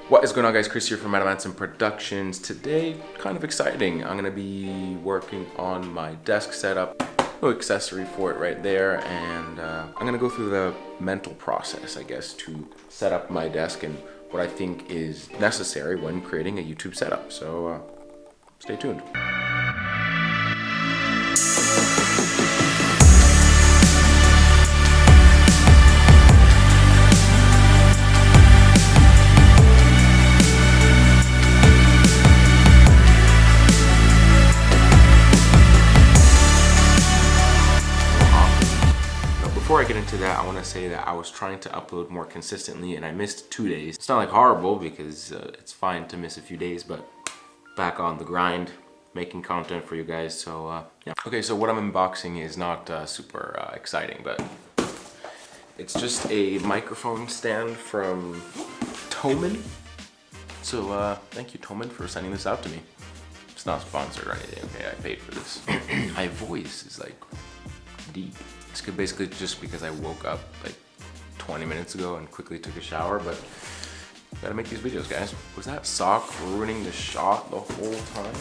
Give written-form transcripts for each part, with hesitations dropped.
What is going on, guys? Chris here from Advanced Productions. Today, kind of exciting. I'm gonna be working on my desk setup. No accessory for it right there, and I'm gonna go through the mental process, I guess, to set up my desk and what I think is necessary when creating a YouTube setup. So stay tuned. Before I get into that, I want to say that I was trying to upload more consistently and I missed 2 days. It's not like horrible because it's fine to miss a few days, but back on the grind, making content for you guys. So yeah. Okay, so what I'm unboxing is not super exciting, but it's just a microphone stand from Toman. So thank you, Toman, for sending this out to me. It's not sponsored or anything, okay? I paid for this. My voice is like deep. It's basically just because I woke up like 20 minutes ago and quickly took a shower, but gotta make these videos, guys. Was that sock ruining the shot the whole time?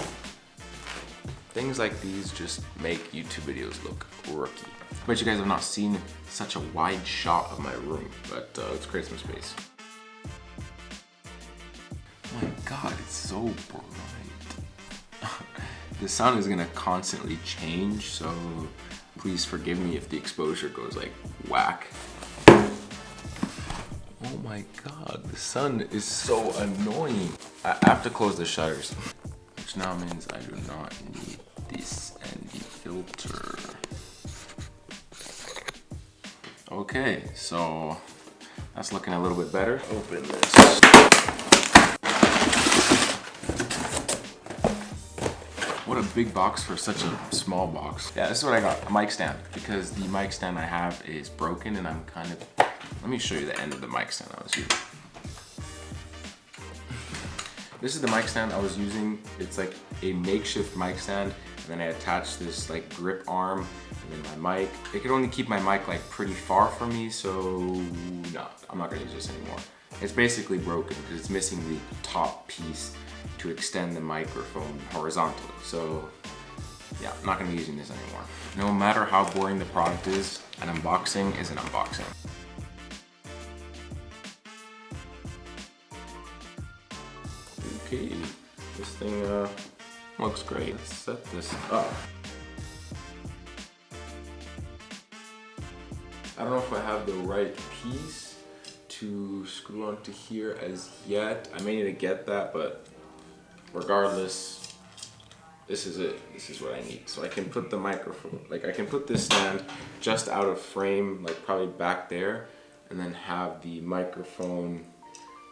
Things like these just make YouTube videos look rookie. I bet you guys have not seen such a wide shot of my room, but let's create some space. Oh my god, it's so bright. The sun is gonna constantly change, so please forgive me if the exposure goes like whack. Oh my god, the sun is so annoying. I have to close the shutters, which now means I do not need this ND filter. Okay, so that's looking a little bit better. Open this. What a big box for such a small box. Yeah, this is what I got, a mic stand, because the mic stand I have is broken and I'm kind of, let me show you the end of the mic stand I was using. This is the mic stand I was using. It's like a makeshift mic stand, and then I attached this like grip arm and then my mic. It could only keep my mic like pretty far from me, so no, I'm not gonna use this anymore. It's basically broken because it's missing the top piece to extend the microphone horizontally. So yeah, I'm not gonna be using this anymore. No matter how boring the product is, an unboxing is an unboxing. Okay, this thing looks great. Let's set this up. I don't know if I have the right piece to screw onto here as yet. I may need to get that, but regardless, this is it. This is what I need. So I can put the microphone, like I can put this stand just out of frame, like probably back there, and then have the microphone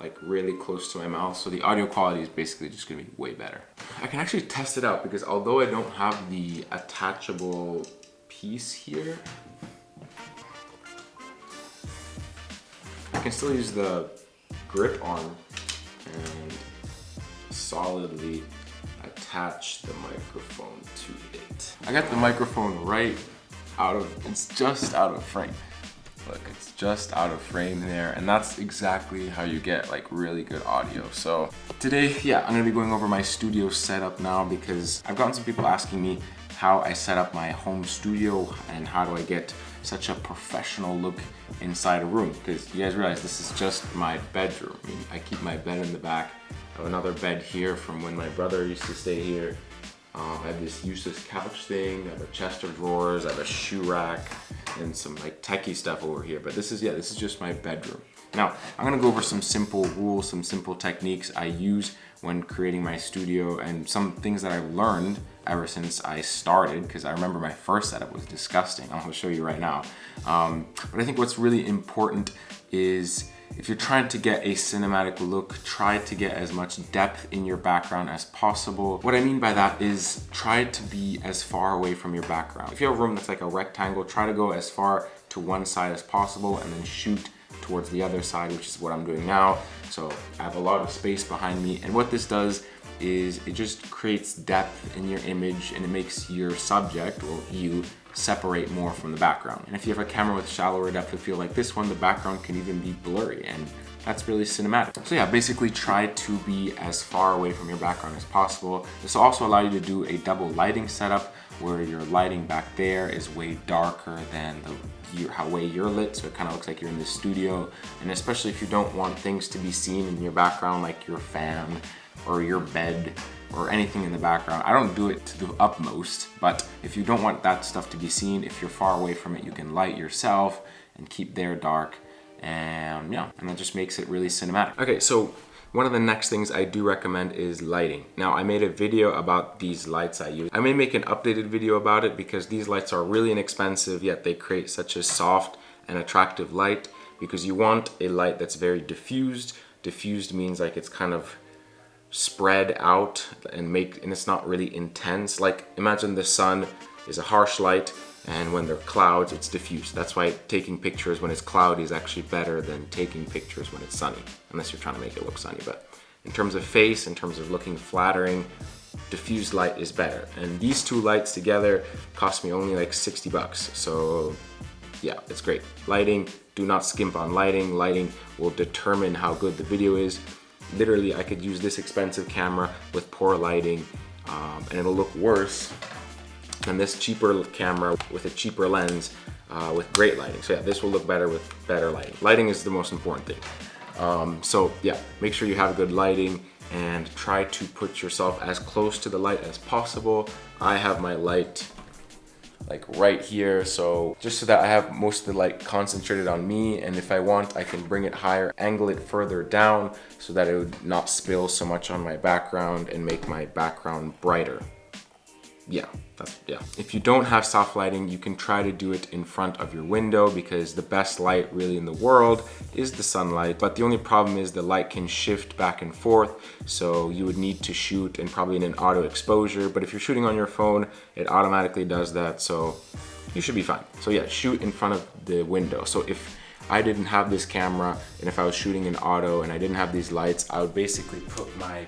like really close to my mouth. So the audio quality is basically just gonna be way better. I can actually test it out because although I don't have the attachable piece here, I can still use the grip arm and solidly attach the microphone to it. I got the microphone right out of, it's just out of frame. Look, it's just out of frame there, and that's exactly how you get like really good audio. So today, yeah, I'm gonna be going over my studio setup now because I've gotten some people asking me how I set up my home studio and how do I get such a professional look inside a room, because you guys realize this is just my bedroom. I mean, I keep my bed in the back. I have another bed here from when my brother used to stay here. I have this useless couch thing. I have a chest of drawers. I have a shoe rack and some like techie stuff over here. But this is, yeah, this is just my bedroom. Now, I'm gonna go over some simple rules, some simple techniques I use when creating my studio and some things that I've learned ever since I started, because I remember my first setup was disgusting. I'm gonna show you right now. But I think what's really important is if you're trying to get a cinematic look, try to get as much depth in your background as possible. What I mean by that is try to be as far away from your background. If you have a room that's like a rectangle, try to go as far to one side as possible and then shoot towards the other side, which is what I'm doing now. So I have a lot of space behind me, and what this does is it just creates depth in your image and it makes your subject, or you, separate more from the background. And if you have a camera with shallower depth of field like this one, the background can even be blurry, and that's really cinematic. So yeah, basically try to be as far away from your background as possible. This will also allow you to do a double lighting setup where your lighting back there is way darker than how way you're lit, so it kind of looks like you're in the studio. And especially if you don't want things to be seen in your background, like your fan or your bed or anything in the background. I don't do it to the utmost, but if you don't want that stuff to be seen, if you're far away from it, you can light yourself and keep there dark, and yeah, and that just makes it really cinematic. Okay, so one of the next things I do recommend is lighting. Now, I made a video about these lights I use. I may make an updated video about it because these lights are really inexpensive, yet they create such a soft and attractive light, because you want a light that's very diffused. Diffused means like it's kind of spread out and it's not really intense. Like, imagine the sun is a harsh light, and when there are clouds, it's diffused. That's why taking pictures when it's cloudy is actually better than taking pictures when it's sunny, unless you're trying to make it look sunny. But in terms of face, in terms of looking flattering, diffused light is better. And these two lights together cost me only like 60 bucks. So yeah, it's great. Lighting, do not skimp on lighting. Lighting will determine how good the video is. Literally, I could use this expensive camera with poor lighting, and it'll look worse than this cheaper camera with a cheaper lens with great lighting. So yeah, this will look better with better lighting. Lighting is the most important thing. So yeah, make sure you have good lighting and try to put yourself as close to the light as possible. I have my light like right here, so just so that I have most of the light concentrated on me, and if I want, I can bring it higher, angle it further down so that it would not spill so much on my background and make my background brighter. Yeah, If you don't have soft lighting, you can try to do it in front of your window, because the best light really in the world is the sunlight. But the only problem is the light can shift back and forth, so you would need to shoot and probably in an auto exposure. But if you're shooting on your phone, it automatically does that, so you should be fine. So yeah, shoot in front of the window. So if I didn't have this camera, and if I was shooting in auto and I didn't have these lights, I would basically put my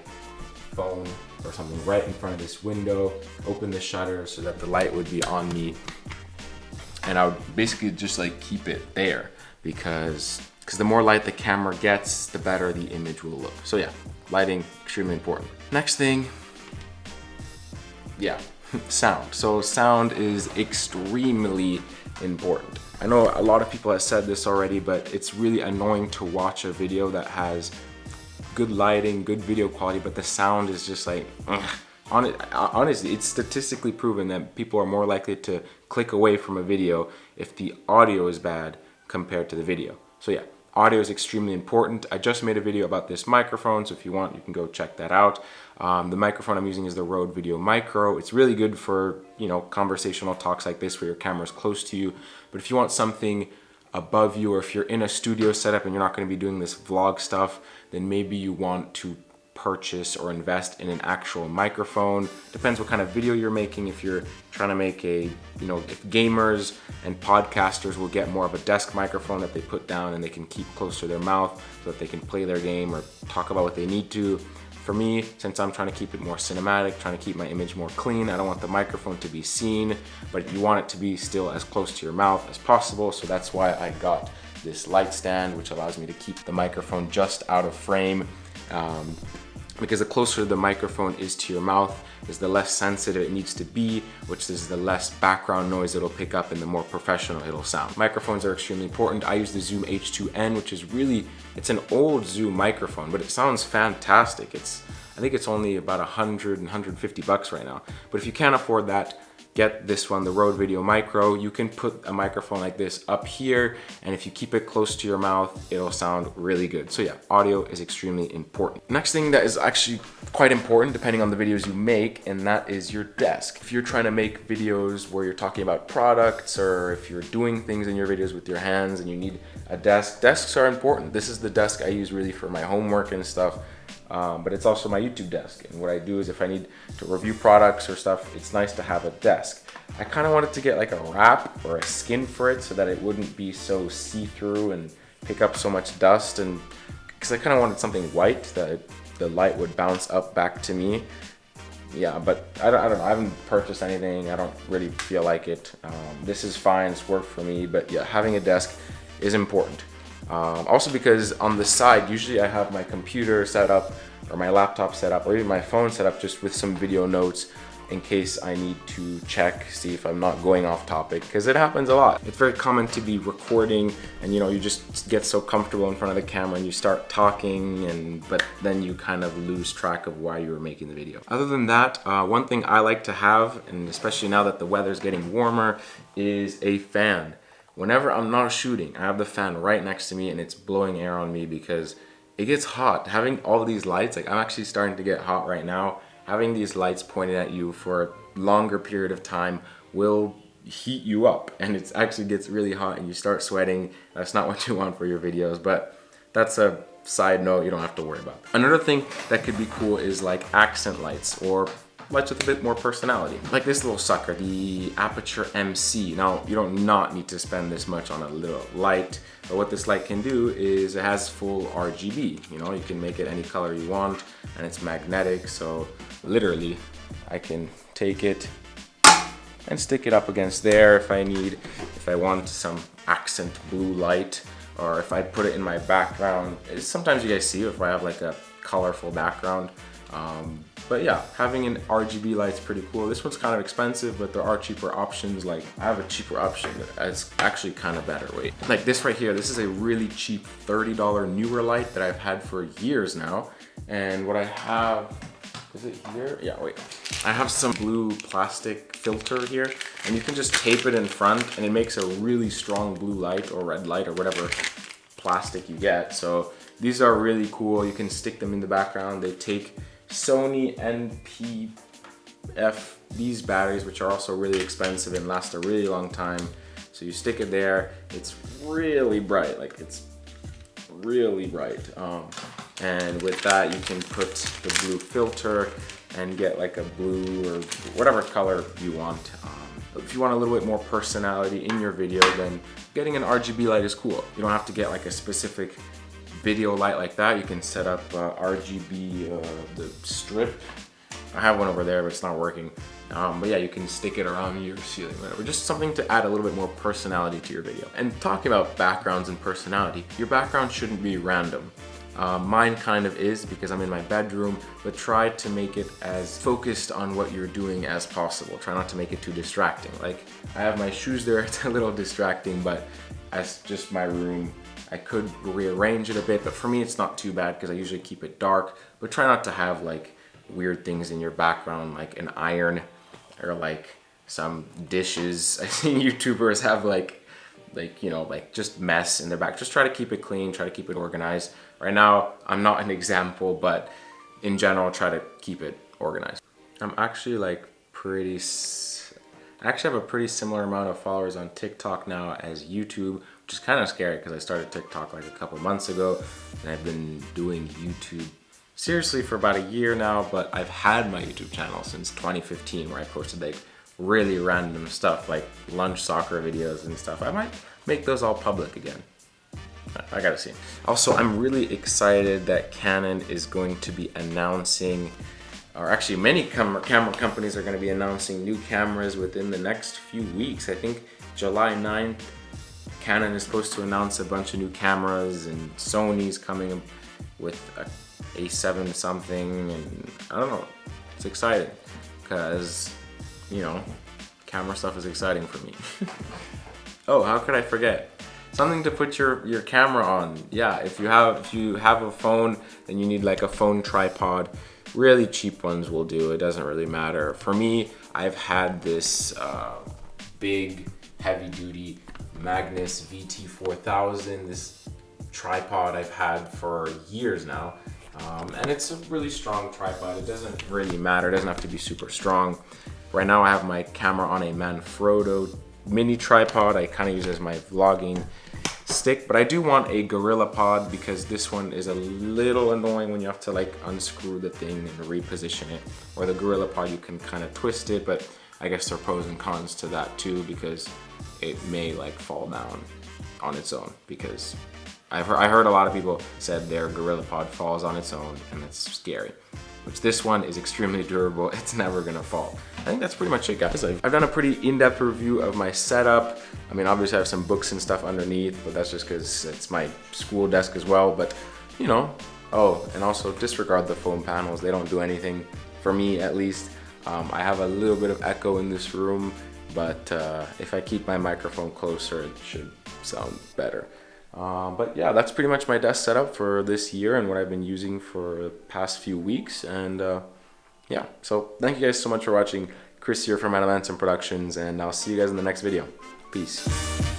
phone or something right in front of this window, open the shutter so that the light would be on me, and I would basically just like keep it there, because the more light the camera gets, the better the image will look. So yeah, lighting, extremely important. Next thing, yeah, sound. So sound is extremely important. I know a lot of people have said this already, but it's really annoying to watch a video that has good lighting, good video quality, but the sound is just like, honestly, it's statistically proven that people are more likely to click away from a video if the audio is bad compared to the video. So yeah, audio is extremely important. I just made a video about this microphone, so if you want, you can go check that out. The microphone I'm using is the Rode Video Micro. It's really good for, you know, conversational talks like this where your camera's close to you. But if you want something above you, or if you're in a studio setup and you're not going to be doing this vlog stuff, then maybe you want to purchase or invest in an actual microphone. Depends what kind of video you're making. If you're trying to make a, you know, if gamers and podcasters will get more of a desk microphone that they put down and they can keep close to their mouth so that they can play their game or talk about what they need to. For me, since I'm trying to keep it more cinematic, trying to keep my image more clean, I don't want the microphone to be seen, but you want it to be still as close to your mouth as possible. So that's why I got this light stand, which allows me to keep the microphone just out of frame. Because the closer the microphone is to your mouth, is the less sensitive it needs to be, which is the less background noise it'll pick up and the more professional it'll sound. Microphones are extremely important. I use the Zoom H2N, which is really, it's an old Zoom microphone, but it sounds fantastic. I think it's only about 100 and 150 bucks right now. But if you can't afford that, get this one, the Rode Video Micro. You can put a microphone like this up here, and if you keep it close to your mouth, it'll sound really good. So yeah, audio is extremely important. Next thing that is actually quite important depending on the videos you make, and that is your desk. If you're trying to make videos where you're talking about products, or if you're doing things in your videos with your hands and you need a desk, desks are important. This is the desk I use really for my homework and stuff. But it's also my YouTube desk, and what I do is if I need to review products or stuff, it's nice to have a desk. I kind of wanted to get like a wrap or a skin for it so that it wouldn't be so see-through and pick up so much dust, and because I kind of wanted something white that the light would bounce up back to me. yeah, but I don't know. I haven't purchased anything. I don't really feel like it. This is fine. It's worked for me. But yeah, having a desk is important. Also because on the side, usually I have my computer set up or my laptop set up or even my phone set up just with some video notes in case I need to check, see if I'm not going off topic, because it happens a lot. It's very common to be recording and you know, you just get so comfortable in front of the camera and you start talking, but then you kind of lose track of why you were making the video. Other than that, one thing I like to have, and especially now that the weather's getting warmer, is a fan. Whenever I'm not shooting, I have the fan right next to me and it's blowing air on me because it gets hot. Having all these lights, like I'm actually starting to get hot right now. Having these lights pointed at you for a longer period of time will heat you up, and it actually gets really hot and you start sweating. That's not what you want for your videos, but that's a side note you don't have to worry about. Another thing that could be cool is like accent lights or lights with a bit more personality. Like this little sucker, the Aperture MC. Now, you don't not need to spend this much on a little light, but what this light can do is it has full RGB. You know, you can make it any color you want, and it's magnetic, so literally I can take it and stick it up against there if I want some accent blue light, or if I put it in my background. Sometimes you guys see if I have like a colorful background. But yeah, having an RGB light's pretty cool. This one's kind of expensive, but there are cheaper options. Like I have a cheaper option that's actually kind of better. Wait, like this right here, this is a really cheap $30 newer light that I've had for years now. And what I have, is it here? Yeah, wait. I have some blue plastic filter here, and you can just tape it in front and it makes a really strong blue light or red light or whatever plastic you get. So these are really cool. You can stick them in the background. They take Sony NPF, these batteries, which are also really expensive and last a really long time. So you stick it there, it's really bright, like it's really bright. And with that, you can put the blue filter and get like a blue or whatever color you want. If you want a little bit more personality in your video, then getting an RGB light is cool. You don't have to get like a specific video light like that. You can set up RGB, the strip. I have one over there, but it's not working. But yeah, you can stick it around your ceiling, whatever. Just something to add a little bit more personality to your video. And talking about backgrounds and personality, your background shouldn't be random. Mine kind of is because I'm in my bedroom, but try to make it as focused on what you're doing as possible. Try not to make it too distracting. Like I have my shoes there, it's a little distracting, but as just my room, I could rearrange it a bit, but for me it's not too bad because I usually keep it dark. But try not to have like weird things in your background, like an iron or like some dishes. I've seen YouTubers have like you know, like just mess in their back. Just try to keep it clean, try to keep it organized. Right now, I'm not an example, but in general, try to keep it organized. I'm actually like I actually have a pretty similar amount of followers on TikTok now as YouTube, which is kind of scary because I started TikTok like a couple months ago, and I've been doing YouTube seriously for about a year now, but I've had my YouTube channel since 2015 where I posted like really random stuff like lunch soccer videos and stuff. I might make those all public again. I gotta see. Also, I'm really excited that Canon is going to be announcing, or actually many camera companies are going to be announcing new cameras within the next few weeks. I think July 9th, Canon is supposed to announce a bunch of new cameras, and Sony's coming with a A7 something, and I don't know, it's exciting because, you know, camera stuff is exciting for me. Oh, how could I forget? Something to put your camera on. Yeah, if you have a phone, then you need like a phone tripod. Really cheap ones will do, it doesn't really matter. For me, I've had this big heavy duty Magnus VT4000, this tripod I've had for years now. And it's a really strong tripod. It doesn't really matter, it doesn't have to be super strong. Right now I have my camera on a Manfrotto mini tripod. I kind of use it as my vlogging stick, but I do want a Gorilla Pod because this one is a little annoying when you have to like unscrew the thing and reposition it. Or the Gorilla Pod, you can kind of twist it, but I guess there are pros and cons to that too because it may like fall down on its own, because I heard a lot of people said their Gorilla Pod falls on its own and it's scary. which this one is extremely durable. It's never gonna fall. I think that's pretty much it, guys. I've done a pretty in-depth review of my setup. I mean, obviously I have some books and stuff underneath, but that's just because it's my school desk as well. But you know, oh, and also disregard the foam panels. They don't do anything, for me at least. I have a little bit of echo in this room, but if I keep my microphone closer, it should sound better. But yeah, that's pretty much my desk setup for this year and what I've been using for the past few weeks. And yeah, so thank you guys so much for watching. Chris here from Adamantine Productions, and I'll see you guys in the next video. Peace.